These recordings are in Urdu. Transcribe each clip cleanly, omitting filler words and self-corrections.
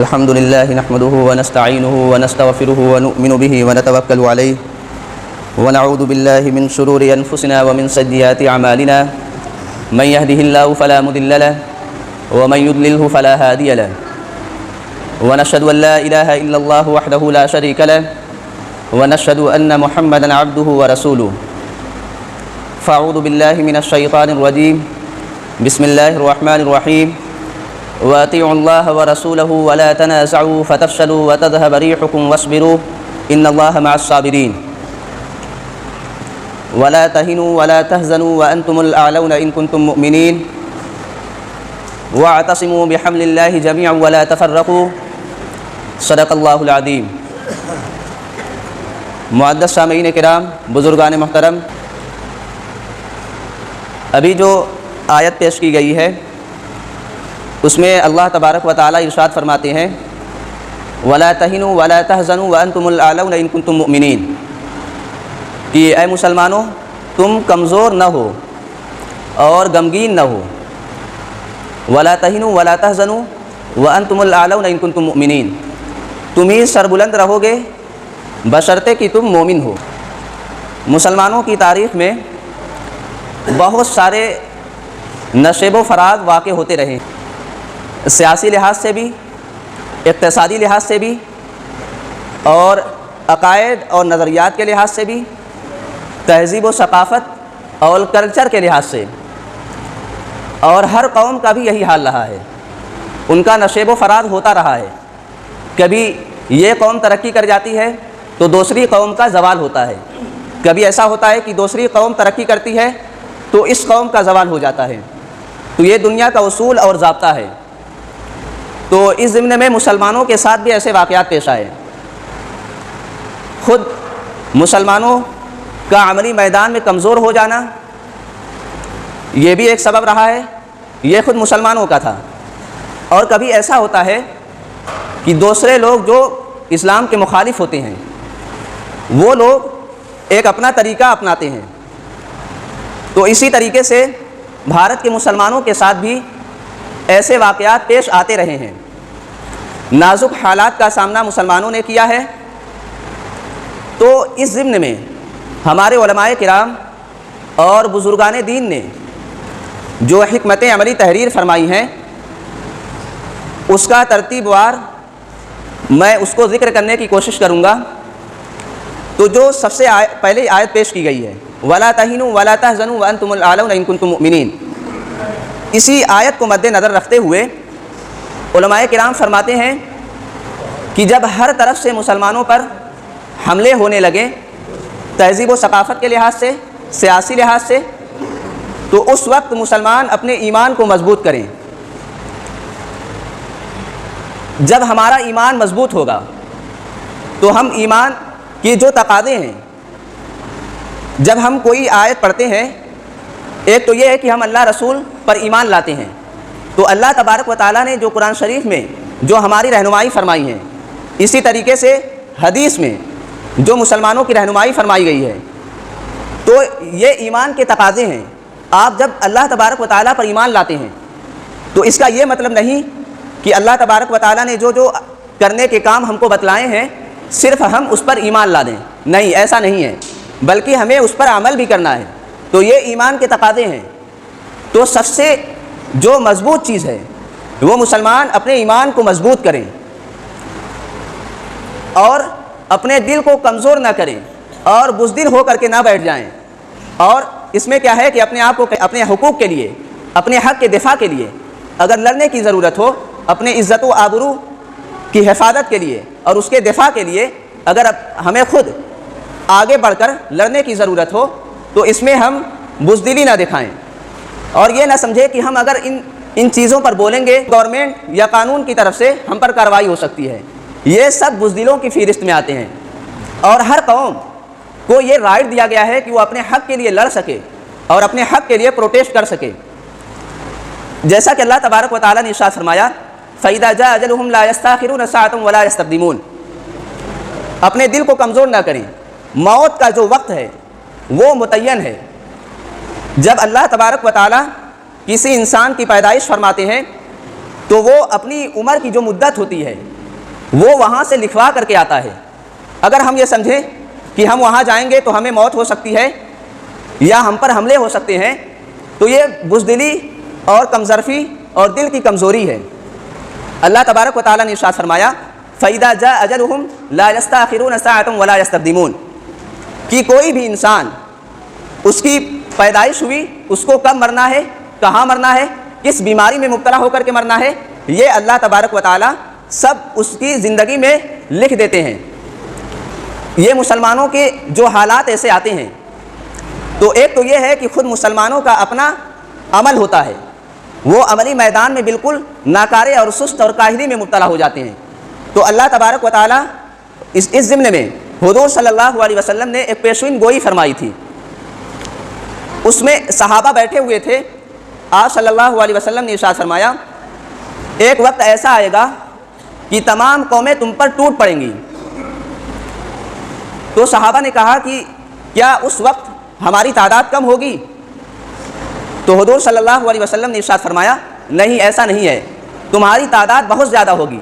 الحمد لله نحمده ونستعينه ونستغفره ونؤمن به ونتوكل عليه ونعوذ بالله من شرور أنفسنا ومن سيئات أعمالنا من يهده الله فلا مضل له ومن يضلله فلا هادي له ونشهد أن لا إله إلا الله وحده لا شريك له ونشهد أن محمدا عبده ورسوله فأعوذ بالله من الشيطان الرجيم بسم الله الرحمن الرحيم وأطيعوا الله ورسوله ولا تنازعوا فتفشلوا وتذهب ريحكم واصبروا إن الله مع الصابرين ولا تهنوا ولا تحزنوا وأنتم الأعلون إن كنتم مؤمنين واعتصموا بحبل الله جميعا ولا تفرقوا صدق الله العظيم۔ معزز سامعین کرام، بزرگان محترم، ابھی جو آیت پیش کی گئی ہے اس میں اللہ تبارک و تعالی ارشاد فرماتے ہیں وَلَا تَهِنُوا وَلَا تَحْزَنُوا وَأَنْتُمُ الْأَعْلَوْنَ إِن كُنتُم مُؤْمِنِينَ، کہ اے مسلمانوں تم کمزور نہ ہو اور غمگین نہ ہو۔ وَلَا تَهِنُوا وَلَا تَحْزَنُوا وَأَنْتُمُ الْأَعْلَوْنَ إِن كُنتُم مُؤْمِنِينَ، تم ہی سربلند رہو گے بشرطے کہ تم مومن ہو۔ مسلمانوں کی تاریخ میں بہت سارے نشیب و فراغ واقع ہوتے رہے، سیاسی لحاظ سے بھی، اقتصادی لحاظ سے بھی، اور عقائد اور نظریات کے لحاظ سے بھی، تہذیب و ثقافت اور کلچر کے لحاظ سے، اور ہر قوم کا بھی یہی حال رہا ہے، ان کا نشیب و فراغ ہوتا رہا ہے۔ کبھی یہ قوم ترقی کر جاتی ہے تو دوسری قوم کا زوال ہوتا ہے، کبھی ایسا ہوتا ہے کہ دوسری قوم ترقی کرتی ہے تو اس قوم کا زوال ہو جاتا ہے۔ تو یہ دنیا کا اصول اور ضابطہ ہے۔ تو اس ضمن میں مسلمانوں کے ساتھ بھی ایسے واقعات پیش آئے۔ خود مسلمانوں کا عملی میدان میں کمزور ہو جانا یہ بھی ایک سبب رہا ہے، یہ خود مسلمانوں کا تھا۔ اور کبھی ایسا ہوتا ہے کہ دوسرے لوگ جو اسلام کے مخالف ہوتے ہیں وہ لوگ ایک اپنا طریقہ اپناتے ہیں۔ تو اسی طریقے سے بھارت کے مسلمانوں کے ساتھ بھی ایسے واقعات پیش آتے رہے ہیں۔ نازک حالات کا سامنا مسلمانوں نے کیا ہے۔ تو اس ضمن میں ہمارے علماء کرام اور بزرگان دین نے جو حکمت عملی تحریر فرمائی ہیں اس کا ترتیب وار میں اس کو ذکر کرنے کی کوشش کروں گا۔ تو جو سب سے پہلے آیت پیش کی گئی ہے وَلَا تَهِنُوا وَلَا تَحْزَنُوا وَأَنْتُمُ الْأَعْلَوْنَ إِن كُنتُم مُؤْمِنِينَ، اسی آیت کو مد نظر رکھتے ہوئے علماء کرام فرماتے ہیں کہ جب ہر طرف سے مسلمانوں پر حملے ہونے لگے تہذیب و ثقافت کے لحاظ سے، سیاسی لحاظ سے، تو اس وقت مسلمان اپنے ایمان کو مضبوط کریں۔ جب ہمارا ایمان مضبوط ہوگا تو ہم ایمان کی جو تقاضے ہیں، جب ہم کوئی آیت پڑھتے ہیں، ایک تو یہ ہے کہ ہم اللہ رسول پر ایمان لاتے ہیں، تو اللہ تبارک و تعالیٰ نے جو قرآن شریف میں جو ہماری رہنمائی فرمائی ہے، اسی طریقے سے حدیث میں جو مسلمانوں کی رہنمائی فرمائی گئی ہے، تو یہ ایمان کے تقاضے ہیں۔ آپ جب اللہ تبارک و تعالیٰ پر ایمان لاتے ہیں تو اس کا یہ مطلب نہیں کہ اللہ تبارک و تعالیٰ نے جو جو کرنے کے کام ہم کو بتلائے ہیں صرف ہم اس پر ایمان لا دیں، نہیں، ایسا نہیں ہے، بلکہ ہمیں اس پر عمل بھی کرنا ہے۔ تو یہ ایمان کے تقاضے ہیں۔ تو سب سے جو مضبوط چیز ہے وہ مسلمان اپنے ایمان کو مضبوط کریں اور اپنے دل کو کمزور نہ کریں اور بزدل ہو کر کے نہ بیٹھ جائیں۔ اور اس میں کیا ہے کہ اپنے آپ کو اپنے حقوق کے لیے، اپنے حق کے دفاع کے لیے اگر لڑنے کی ضرورت ہو، اپنے عزت و آبرو کی حفاظت کے لیے اور اس کے دفاع کے لیے اگر ہمیں خود آگے بڑھ کر لڑنے کی ضرورت ہو تو اس میں ہم بزدلی نہ دکھائیں اور یہ نہ سمجھے کہ ہم اگر ان چیزوں پر بولیں گے گورنمنٹ یا قانون کی طرف سے ہم پر کارروائی ہو سکتی ہے۔ یہ سب بزدلوں کی فہرست میں آتے ہیں۔ اور ہر قوم کو یہ رائٹ دیا گیا ہے کہ وہ اپنے حق کے لیے لڑ سکے اور اپنے حق کے لیے پروٹیسٹ کر سکے، جیسا کہ اللہ تبارک و تعالیٰ نے ارشاد فرمایا فَإِذَا جَاءَ أَجَلُهُمْ لَا يَسْتَأْخِرُونَ سَاعَةً وَلَا يَسْتَقْدِمُونَ، اپنے دل کو کمزور نہ کریں۔ موت کا جو وقت ہے وہ متعین ہے۔ جب اللہ تبارک و تعالیٰ کسی انسان کی پیدائش فرماتے ہیں تو وہ اپنی عمر کی جو مدت ہوتی ہے وہ وہاں سے لکھوا کر کے آتا ہے۔ اگر ہم یہ سمجھیں کہ ہم وہاں جائیں گے تو ہمیں موت ہو سکتی ہے یا ہم پر حملے ہو سکتے ہیں، تو یہ بزدلی اور کمظرفی اور دل کی کمزوری ہے۔ اللہ تبارک و تعالیٰ نے ارشاد فرمایا فَإِذَا جَاءَ أَجَلُهُمْ لَا يَسْتَأْخِرُونَ سَاعَةً وَلَا يَسْتَقْدِمُونَ، کہ کوئی بھی انسان اس کی پیدائش ہوئی، اس کو کب مرنا ہے، کہاں مرنا ہے، کس بیماری میں مبتلا ہو کر کے مرنا ہے، یہ اللہ تبارک و تعالیٰ سب اس کی زندگی میں لکھ دیتے ہیں۔ یہ مسلمانوں کے جو حالات ایسے آتے ہیں، تو ایک تو یہ ہے کہ خود مسلمانوں کا اپنا عمل ہوتا ہے، وہ عملی میدان میں بالکل ناکارے اور سست اور کاہلی میں مبتلا ہو جاتے ہیں۔ تو اللہ تبارک و تعالیٰ اس ضمن میں حضور صلی اللہ علیہ وسلم نے ایک پیشین گوئی فرمائی تھی۔ اس میں صحابہ بیٹھے ہوئے تھے، آپ صلی اللہ علیہ وسلم نے ارشاد فرمایا ایک وقت ایسا آئے گا کہ تمام قومیں تم پر ٹوٹ پڑیں گی۔ تو صحابہ نے کہا کہ کیا اس وقت ہماری تعداد کم ہوگی؟ تو حضور صلی اللہ علیہ وسلم نے ارشاد فرمایا نہیں، ایسا نہیں ہے، تمہاری تعداد بہت زیادہ ہوگی،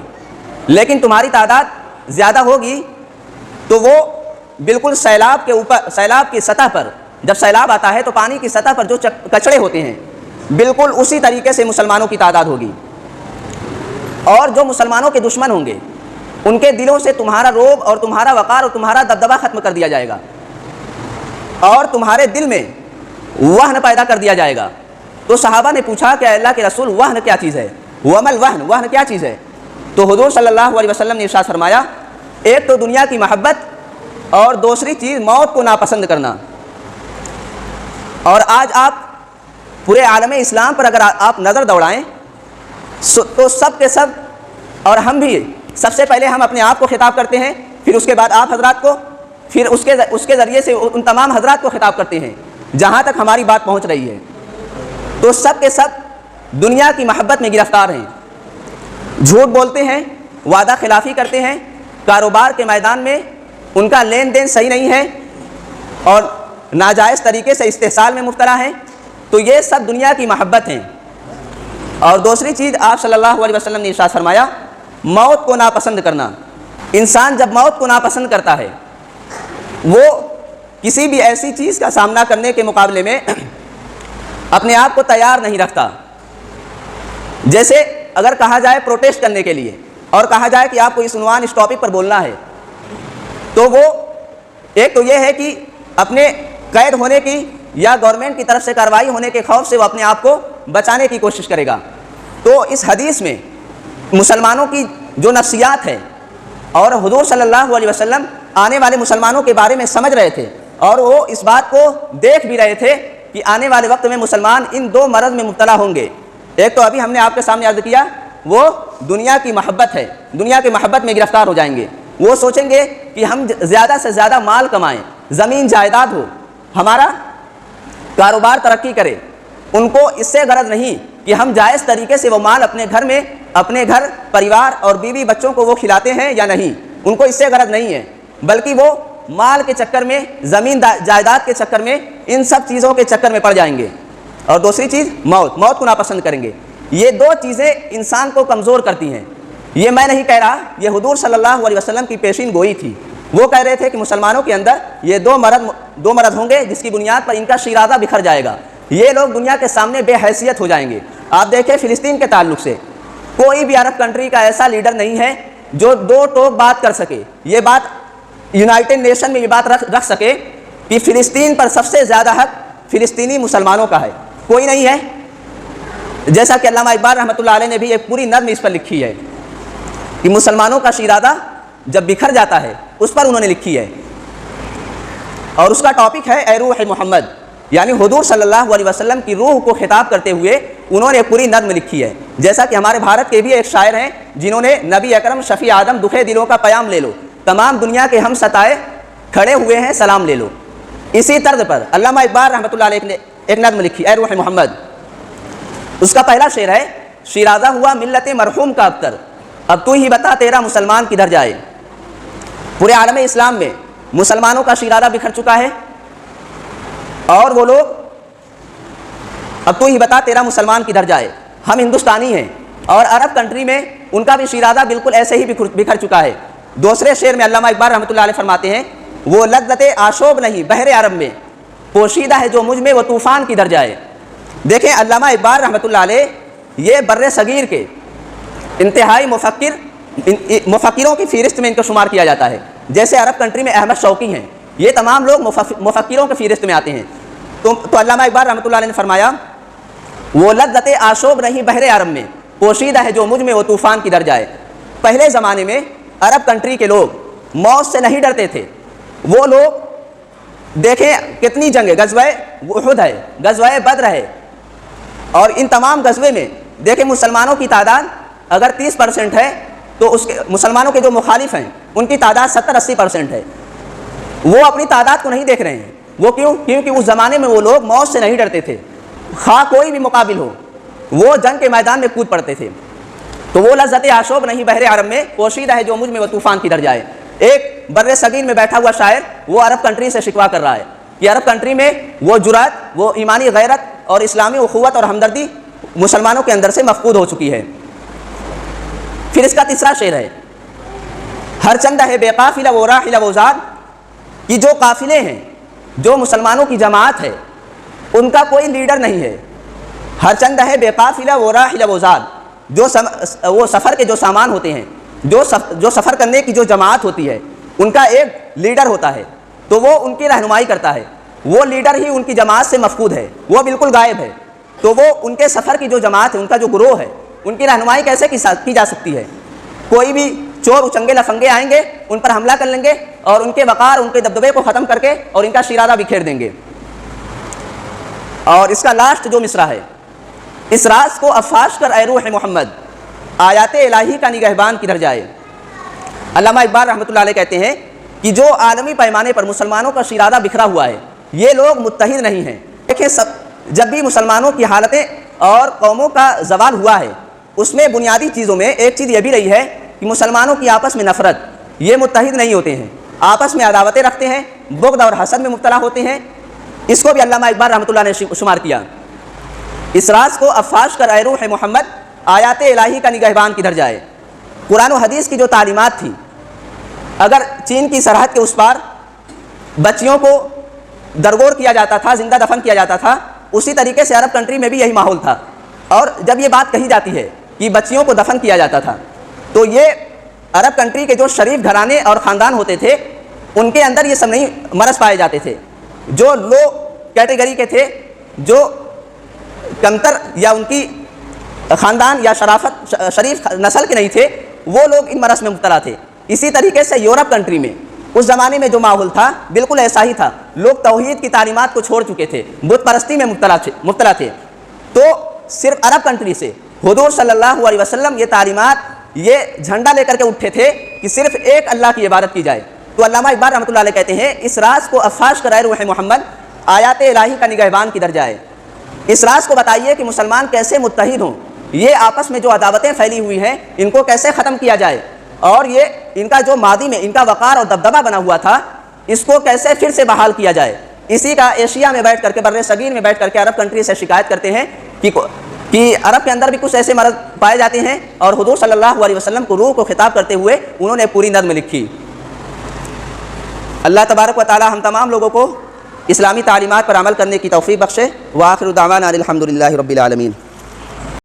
لیکن تمہاری تعداد زیادہ ہوگی تو وہ بالکل سیلاب کے اوپر، سیلاب کی سطح پر، جب سیلاب آتا ہے تو پانی کی سطح پر جو کچڑے ہوتے ہیں بالکل اسی طریقے سے مسلمانوں کی تعداد ہوگی۔ اور جو مسلمانوں کے دشمن ہوں گے ان کے دلوں سے تمہارا رعب اور تمہارا وقار اور تمہارا دبدبہ ختم کر دیا جائے گا، اور تمہارے دل میں وہن پیدا کر دیا جائے گا۔ تو صحابہ نے پوچھا کہ اللہ کے رسول وہن کیا چیز ہے؟ ومل وہن، وہن کیا چیز ہے؟ تو حضور صلی اللہ علیہ وسلم نے ارشاد فرمایا ایک تو دنیا کی محبت اور دوسری چیز موت کو ناپسند کرنا۔ اور آج آپ پورے عالم اسلام پر اگر آپ نظر دوڑائیں تو سب کے سب، اور ہم بھی سب سے پہلے ہم اپنے آپ کو خطاب کرتے ہیں، پھر اس کے بعد آپ حضرات کو، پھر اس کے ذریعے سے ان تمام حضرات کو خطاب کرتے ہیں جہاں تک ہماری بات پہنچ رہی ہے۔ تو سب کے سب دنیا کی محبت میں گرفتار ہیں، جھوٹ بولتے ہیں، وعدہ خلافی کرتے ہیں، کاروبار کے میدان میں ان کا لین دین صحیح نہیں ہے اور ناجائز طریقے سے استحصال میں مبتلا ہیں۔ تو یہ سب دنیا کی محبت ہیں۔ اور دوسری چیز آپ صلی اللہ علیہ وسلم نے ارشاد فرمایا موت کو ناپسند کرنا۔ انسان جب موت کو ناپسند کرتا ہے وہ کسی بھی ایسی چیز کا سامنا کرنے کے مقابلے میں اپنے آپ کو تیار نہیں رکھتا۔ جیسے اگر کہا جائے پروٹیسٹ کرنے کے لیے اور کہا جائے کہ آپ کو اس عنوان، اس ٹاپک پر بولنا ہے، تو وہ ایک تو یہ ہے کہ اپنے قید ہونے کی یا گورنمنٹ کی طرف سے کارروائی ہونے کے خوف سے وہ اپنے آپ کو بچانے کی کوشش کرے گا۔ تو اس حدیث میں مسلمانوں کی جو نفسیات ہے، اور حضور صلی اللہ علیہ وسلم آنے والے مسلمانوں کے بارے میں سمجھ رہے تھے اور وہ اس بات کو دیکھ بھی رہے تھے کہ آنے والے وقت میں مسلمان ان دو مرض میں مبتلا ہوں گے۔ ایک تو ابھی ہم نے آپ کے سامنے عرض کیا، وہ دنیا کی محبت ہے، دنیا کی محبت میں گرفتار ہو جائیں گے۔ وہ سوچیں گے کہ ہم زیادہ سے زیادہ مال کمائیں، زمین جائیداد ہو، ہمارا کاروبار ترقی کرے۔ ان کو اس سے غرض نہیں کہ ہم جائز طریقے سے وہ مال اپنے گھر میں، اپنے گھر پریوار اور بیوی بچوں کو وہ کھلاتے ہیں یا نہیں، ان کو اس سے غرض نہیں ہے، بلکہ وہ مال کے چکر میں، زمین جائیداد کے چکر میں، ان سب چیزوں کے چکر میں پڑ جائیں گے۔ اور دوسری چیز موت کو ناپسند کریں گے۔ یہ دو چیزیں انسان کو کمزور کرتی ہیں۔ یہ میں نہیں کہہ رہا، یہ حضور صلی اللہ علیہ وسلم کی پیشین گوئی تھی۔ وہ کہہ رہے تھے کہ مسلمانوں کے اندر یہ دو مرض ہوں گے جس کی بنیاد پر ان کا شیرازہ بکھر جائے گا، یہ لوگ دنیا کے سامنے بے حیثیت ہو جائیں گے۔ آپ دیکھیں فلسطین کے تعلق سے کوئی بھی عرب کنٹری کا ایسا لیڈر نہیں ہے جو دو ٹوک بات کر سکے، یہ بات یونائٹڈ نیشن میں یہ بات رکھ سکے کہ فلسطین پر سب سے زیادہ حق فلسطینی مسلمانوں کا ہے، کوئی نہیں ہے۔ جیسا کہ علامہ اقبال رحمۃ اللہ علیہ نے بھی ایک پوری نظم اس پر لکھی ہے کہ مسلمانوں کا شیرازہ جب بکھر جاتا ہے، اس پر انہوں نے لکھی ہے، اور اس کا ٹاپک ہے اے روح محمد، یعنی حضور صلی اللہ علیہ وسلم کی روح کو خطاب کرتے ہوئے انہوں نے ایک پوری نظم لکھی ہے۔ جیسا کہ ہمارے بھارت کے بھی ایک شاعر ہیں جنہوں نے نبی اکرم شفیع آدم دکھے دلوں کا پیام لے لو، تمام دنیا کے ہم ستائے کھڑے ہوئے ہیں سلام لے لو۔ اسی طرز پر علامہ اقبال رحمۃ اللہ علیہ نے ایک نظم لکھی اے روح محمد۔ اس کا پہلا شعر ہے شیرازہ ہوا ملت مرحوم کا ابتر، اب تو ہی بتا تیرا مسلمان کدھر جائے۔ پورے عالم اسلام میں مسلمانوں کا شیرازہ بکھر چکا ہے، اور وہ لوگ اب تو ہی بتا تیرا مسلمان کدھر جائے۔ ہم ہندوستانی ہیں اور عرب کنٹری میں ان کا بھی شیرازہ بالکل ایسے ہی بکھر چکا ہے۔ دوسرے شعر میں علامہ اقبال رحمۃ اللہ علیہ فرماتے ہیں وہ لذت آشوب نہیں بحر عرب میں، پوشیدہ ہے جو مجھ میں وہ طوفان کی درجہ ہے۔ دیکھیں علامہ اقبال رحمۃ اللہ علیہ یہ بر صغیر کے انتہائی مفکروں کی فہرست میں ان کو شمار کیا جاتا ہے۔ جیسے عرب کنٹری میں احمد شوقی ہیں، یہ تمام لوگ مفکروں کی فہرست میں آتے ہیں۔ تو علامہ اقبال رحمۃ اللہ علیہ نے فرمایا وہ لذت آشوب نہیں بحر عرب میں، پوشیدہ ہے جو مجھ میں وہ طوفان کی درجہ ہے۔ پہلے زمانے میں عرب کنٹری کے لوگ موت سے نہیں ڈرتے تھے۔ وہ لوگ دیکھیں کتنی جنگیں، غزوہ احد ہے، غزوہ بدر ہے، اور ان تمام غزوے میں دیکھیں مسلمانوں کی تعداد اگر 30% ہے تو اس کے مسلمانوں کے جو مخالف ہیں ان کی تعداد 70-80% ہے۔ وہ اپنی تعداد کو نہیں دیکھ رہے ہیں۔ وہ کیونکہ اس زمانے میں وہ لوگ موت سے نہیں ڈرتے تھے، خواہ کوئی بھی مقابل ہو وہ جنگ کے میدان میں کود پڑتے تھے۔ تو وہ لذت آشوب نہیں بحر عرب میں، پوشیدہ ہے جو مجھ میں وہ طوفان کی درجہ ہے۔ ایک بر صغیر میں بیٹھا ہوا شاعر وہ عرب کنٹری سے شکوا کر رہا ہے کہ عرب کنٹری میں وہ جرأت، وہ ایمانی غیرت اور اسلامی اخوت اور ہمدردی مسلمانوں کے اندر سے مفقود ہو چکی ہے۔ پھر اس کا تیسرا شعر ہے ہر چند ہے بے قافلہ و راحلہ و زاد، کہ جو قافلے ہیں، جو مسلمانوں کی جماعت ہے، ان کا کوئی لیڈر نہیں ہے۔ ہر چند ہے بے قافلہ و راحلہ و زاد، وہ سفر کے جو سامان ہوتے ہیں، جو سفر کرنے کی جو جماعت ہوتی ہے ان کا ایک لیڈر ہوتا ہے، تو وہ ان کی رہنمائی کرتا ہے۔ وہ لیڈر ہی ان کی جماعت سے مفقود ہے، وہ بالکل غائب ہے۔ تو وہ ان کے سفر کی جو جماعت ہے، ان کا جو گروہ ہے، ان کی رہنمائی کیسے کی جا سکتی ہے؟ کوئی بھی چور اچنگے لفنگے آئیں گے، ان پر حملہ کر لیں گے اور ان کے وقار، ان کے دبدبے کو ختم کر کے اور ان کا شیرازہ بکھیر دیں گے۔ اور اس کا لاسٹ جو مصرع ہے، اس راز کو افاش کر اے روح محمد، آیات الہی کا نگہبان کدھر جائے۔ علامہ اقبال رحمۃ اللہ علیہ کہتے ہیں کہ جو عالمی پیمانے پر مسلمانوں کا شیرازہ بکھرا ہوا ہے، یہ لوگ متحد نہیں ہیں۔ دیکھیں جب بھی مسلمانوں کی حالتیں اور قوموں کا زوال ہوا ہے، اس میں بنیادی چیزوں میں ایک چیز یہ بھی رہی ہے کہ مسلمانوں کی آپس میں نفرت، یہ متحد نہیں ہوتے ہیں، آپس میں عداوتیں رکھتے ہیں، بغض اور حسد میں مبتلا ہوتے ہیں۔ اس کو بھی علامہ اقبال رحمۃ اللہ نے شمار کیا۔ اس راز کو افاش کر اے روح محمد، آیات الہی کا نگہبان کدھر جائے۔ قرآن و حدیث کی جو تعلیمات تھی، اگر چین کی سرحد کے اس پار بچیوں کو درگور کیا جاتا تھا، زندہ دفن کیا جاتا تھا، اسی طریقے سے عرب کنٹری میں بھی یہی ماحول تھا۔ اور جب یہ بات کہی جاتی ہے کہ بچیوں کو دفن کیا جاتا تھا، تو یہ عرب کنٹری کے جو شریف گھرانے اور خاندان ہوتے تھے ان کے اندر یہ سب نہیں مرض پائے جاتے تھے۔ جو لو کیٹیگری کے تھے، جو کمتر یا ان کی خاندان یا شریف نسل کے نہیں تھے، وہ لوگ ان مرض میں مبتلا تھے۔ اسی طریقے سے یورپ کنٹری میں اس زمانے میں جو ماحول تھا بالکل ایسا ہی تھا۔ لوگ توحید کی تعلیمات کو چھوڑ چکے تھے، بت پرستی میں مبتلا تھے۔ تو صرف عرب کنٹری سے حضور صلی اللہ علیہ وسلم یہ تعلیمات، یہ جھنڈا لے کر کے اٹھے تھے کہ صرف ایک اللہ کی عبادت کی جائے۔ تو علامہ اقبال رحمۃ اللہ علیہ کہتے ہیں اس راز کو افاش کرائے روح محمد، آیات الہی کا نگہبان کدھر جائے۔ اس راز کو بتائیے کہ مسلمان کیسے متحد ہوں، یہ آپس میں جو عداوتیں پھیلی ہوئی ہیں ان کو کیسے ختم کیا جائے، اور یہ ان کا جو ماضی میں ان کا وقار اور دبدبہ بنا ہوا تھا اس کو کیسے پھر سے بحال کیا جائے۔ اسی کا ایشیا میں بیٹھ کر کے، بر صغیر میں بیٹھ کر کے عرب کنٹری سے شکایت کرتے ہیں کہ عرب کے اندر بھی کچھ ایسے مرض پائے جاتے ہیں، اور حضور صلی اللہ علیہ وسلم کو روح کو خطاب کرتے ہوئے انہوں نے پوری نظم لکھی۔ اللہ تبارک و تعالی ہم تمام لوگوں کو اسلامی تعلیمات پر عمل کرنے کی توفیق بخشے۔ وآخر دعوانا الحمدللہ رب العالمین۔